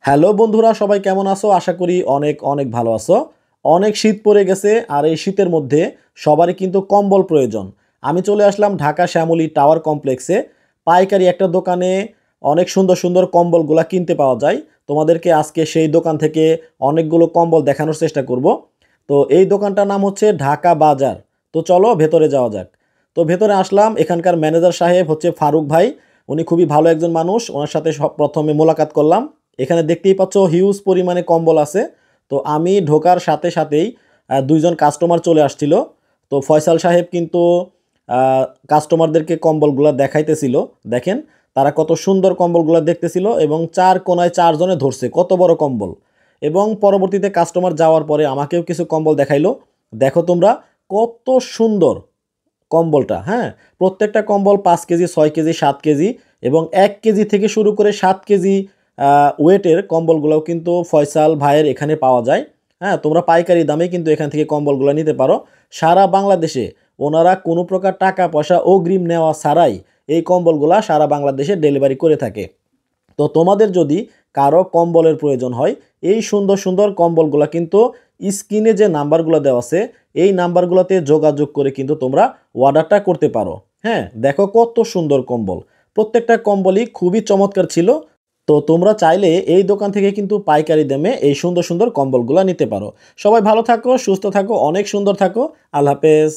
Hello বন্ধুরা, সবাই কেমন আছো? আশা করি অনেক অনেক ভালো আছো। অনেক শীত পড়ে গেছে, আর এই শীতের মধ্যে সবারই কিন্তু কম্বল প্রয়োজন। আমি চলে আসলাম ঢাকা শ্যামলী টাওয়ার কমপ্লেক্সে। পাইকারি একটা দোকানে অনেক সুন্দর সুন্দর কম্বলগুলা কিনতে পাওয়া যায়। তোমাদেরকে আজকে সেই দোকান থেকে অনেকগুলো কম্বল দেখানোর চেষ্টা করব। তো এই দোকানটার নাম হচ্ছে ঢাকা বাজার। তো চলো ভেতরে যাওয়া যাক। তো ভেতরে আসলাম, এখানকার ম্যানেজার সাহেব হচ্ছে ফারুক ভাই। উনি খুবই ভালো একজন মানুষ, ওনার সাথে সব প্রথমে মোলাকাত করলাম। এখানে দেখতেই পাচ্ছ হিউজ পরিমাণে কম্বল আছে। তো আমি ঢোকার সাথে সাথেই দুইজন কাস্টমার চলে আসছিল। তো ফয়সাল সাহেব কিন্তু কাস্টমারদেরকে কম্বলগুলো দেখাইতেছিল। দেখেন তারা কত সুন্দর কম্বলগুলো দেখতেছিল, এবং চার কোনায় চারজনে ধরছে কত বড় কম্বল। এবং পরবর্তীতে কাস্টমার যাওয়ার পরে আমাকেও কিছু কম্বল দেখাইলো। দেখো তোমরা কত সুন্দর কম্বলটা। হ্যাঁ, প্রত্যেকটা কম্বল 5 কেজি, 6 কেজি, 7 কেজি এবং 1 কেজি থেকে শুরু করে 7 কেজি ওয়েটের কম্বলগুলোও কিন্তু ফয়সাল ভাইয়ের এখানে পাওয়া যায়। হ্যাঁ, তোমরা পাইকারি দামে কিন্তু এখান থেকে কম্বলগুলো নিতে পারো। সারা বাংলাদেশে ওনারা কোনো প্রকার টাকা পয়সা অগ্রিম নেওয়া ছাড়াই এই কম্বলগুলা সারা বাংলাদেশে ডেলিভারি করে থাকে। তো তোমাদের যদি কারো কম্বলের প্রয়োজন হয়, এই সুন্দর সুন্দর কম্বলগুলো কিন্তু স্ক্রিনে যে নাম্বারগুলো দেওয়া আছে এই নাম্বারগুলোতে যোগাযোগ করে কিন্তু তোমরা অর্ডারটা করতে পারো। হ্যাঁ, দেখো কত সুন্দর কম্বল। প্রত্যেকটা কম্বলই খুবই চমৎকার ছিল। তো তোমরা চাইলে এই দোকান থেকে কিন্তু পাইকারি দামে এই সুন্দর সুন্দর কম্বলগুলো নিতে পারো। সবাই ভালো থাকো, সুস্থ থাকো, অনেক সুন্দর থাকো। আল্লাহ হাফেজ।